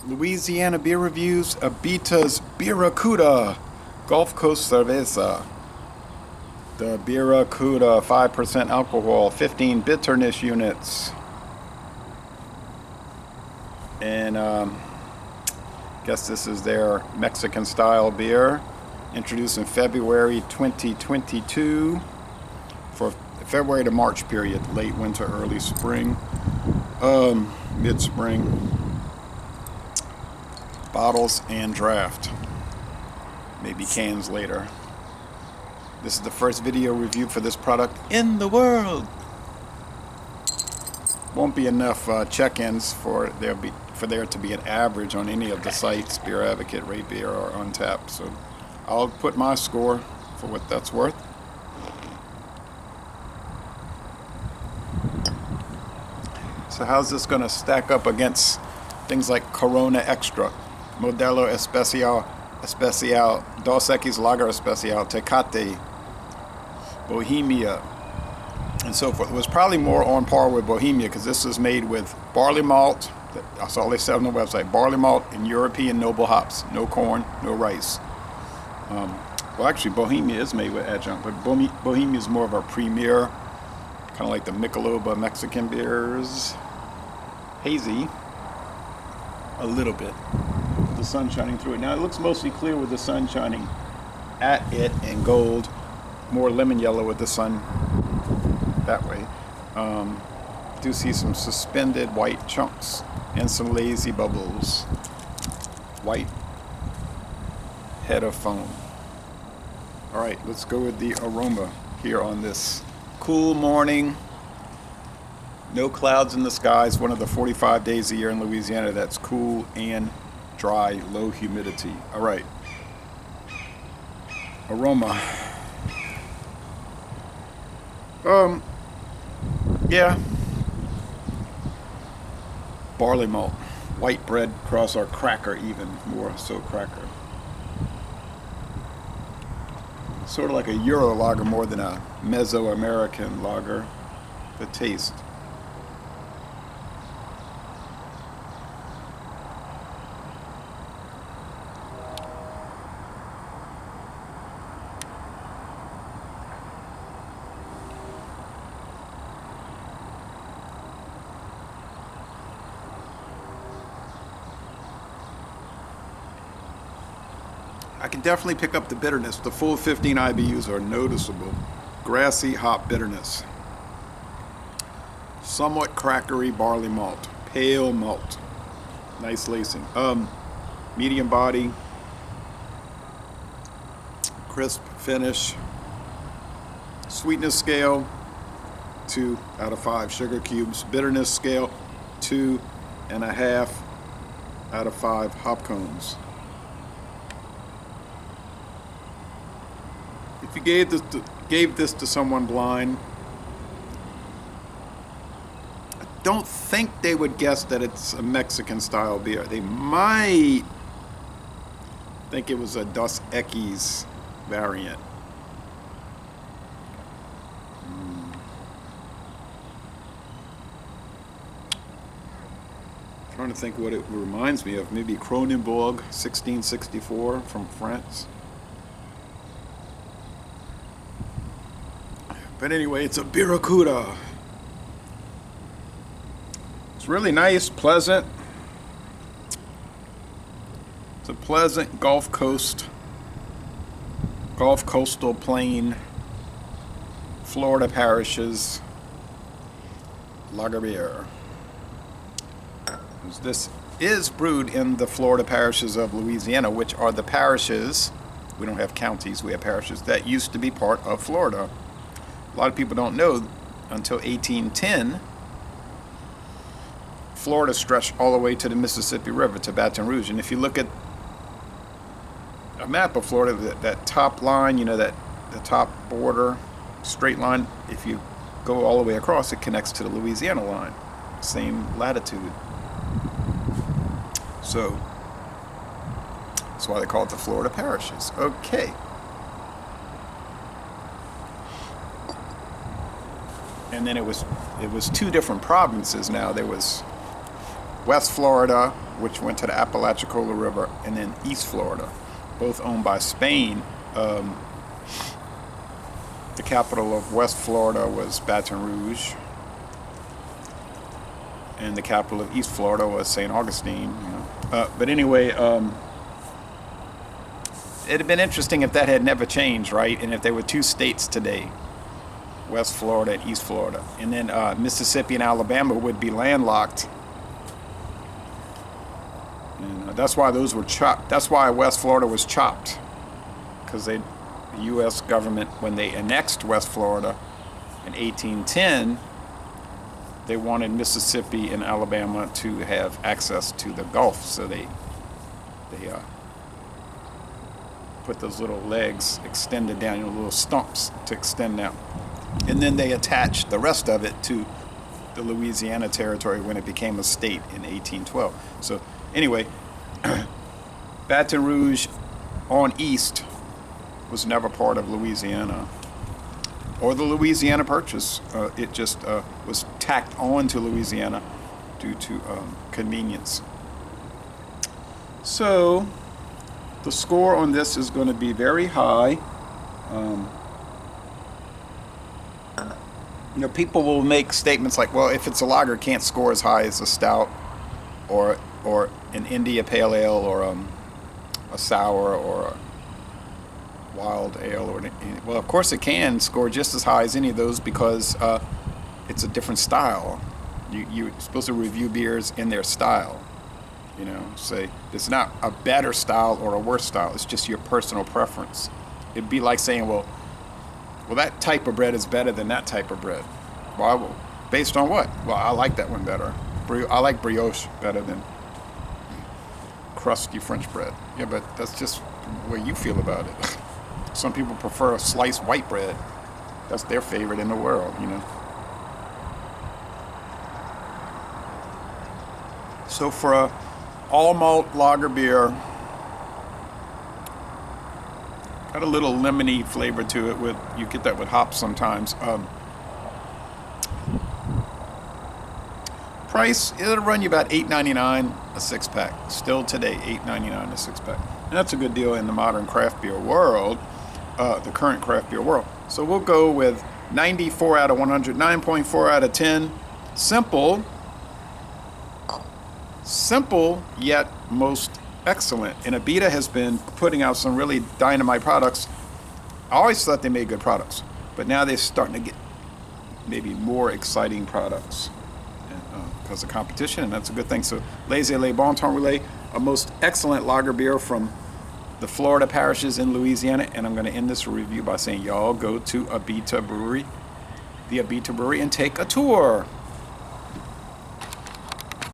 Louisiana beer reviews, Abita's Beeracuda, Gulf Coast Cerveza. The Beeracuda, 5% alcohol, 15 bitterness units. And guess this is their Mexican style beer, introduced in February 2022 for February to March period, late winter, early spring, mid-spring. Bottles and draft, maybe cans later. This is the first video review for this product in the world. Won't be enough check-ins for there to be an average on any of the sites, Beer Advocate, Rate Beer, or Untapped. So I'll put my score for what that's worth. So how's this going to stack up against things like Corona Extra, Modelo Especial, Dos Equis Lager Especial, Tecate, Bohemia, and so forth? It was probably more on par with Bohemia because this is made with barley malt. That's all they said on the website. Barley malt and European noble hops. No corn, no rice. Well, actually, Bohemia is made with adjunct, but Bohemia is more of our premier, kind of like the Michelob Mexican beers. Hazy, a little bit. The sun shining through it. Now it looks mostly clear with the sun shining at it, and gold, more lemon yellow with the sun that way. Do see some suspended white chunks and some lazy bubbles. White head of foam. All right, let's go with the aroma here on this cool morning. No clouds in the skies. One of the 45 days a year in Louisiana that's cool and dry, low humidity. All right. Aroma. Yeah. Barley malt. White bread cross our cracker, even more so cracker. Sort of like a Euro lager more than a Mesoamerican lager. The taste. I can definitely pick up the bitterness. The full 15 IBUs are noticeable. Grassy hop bitterness. Somewhat crackery barley malt. Pale malt. Nice lacing. Medium body. Crisp finish. Sweetness scale, 2 out of 5 sugar cubes. Bitterness scale, 2.5 out of 5 hop cones. If you gave this to someone blind, I don't think they would guess that it's a Mexican style beer. They might think it was a Dos Equis variant. Trying to think what it reminds me of. Maybe Kronenbourg 1664 from France. But anyway, it's a Beeracuda. It's really nice, pleasant. It's a pleasant Gulf Coastal Plain, Florida parishes lager beer. This is brewed in the Florida parishes of Louisiana, which are the parishes, we don't have counties, we have parishes, that used to be part of Florida. A lot of people don't know, until 1810, Florida stretched all the way to the Mississippi River, to Baton Rouge. And if you look at a map of Florida, that top line, the top border, straight line, if you go all the way across, it connects to the Louisiana line, same latitude. So that's why they call it the Florida parishes. Okay. And then it was 2 different provinces now. There was West Florida, which went to the Apalachicola River, and then East Florida, both owned by Spain. The capital of West Florida was Baton Rouge, and the capital of East Florida was St. Augustine. But anyway, it'd have been interesting if that had never changed, right? And if there were two states today, West Florida and East Florida, and then Mississippi and Alabama would be landlocked. And that's why those were chopped. That's why West Florida was chopped, because the U.S. government, when they annexed West Florida in 1810, they wanted Mississippi and Alabama to have access to the Gulf, so they put those little legs extended down, little stumps to extend down. And then they attached the rest of it to the Louisiana territory when it became a state in 1812. So anyway, Baton Rouge on east was never part of Louisiana or the Louisiana Purchase. It just was tacked on to Louisiana due to convenience. So the score on this is going to be very high. People will make statements like, well, if it's a lager, it can't score as high as a stout or an India Pale Ale or a sour or a wild ale. Well, of course it can score just as high as any of those because it's a different style. You're supposed to review beers in their style. Say it's not a better style or a worse style. It's just your personal preference. It'd be like saying, well, that type of bread is better than that type of bread. Well, based on what? Well, I like that one better. I like brioche better than crusty French bread. Yeah, but that's just the way you feel about it. Some people prefer a sliced white bread. That's their favorite in the world, So for a all malt lager beer, got a little lemony flavor to it. You get that with hops sometimes. Price, it'll run you about $8.99 a six pack. Still today, $8.99 a six pack. And that's a good deal in the modern craft beer world, the current craft beer world. So we'll go with 94 out of 100, 9.4 out of 10. Simple, yet most excellent. And Abita has been putting out some really dynamite products. I always thought they made good products, but now they're starting to get maybe more exciting products because of competition, and that's a good thing. So, Laissez Les Bon Temps Relais, a most excellent lager beer from the Florida parishes in Louisiana. And I'm going to end this review by saying, y'all go to Abita Brewery, the Abita Brewery, and take a tour.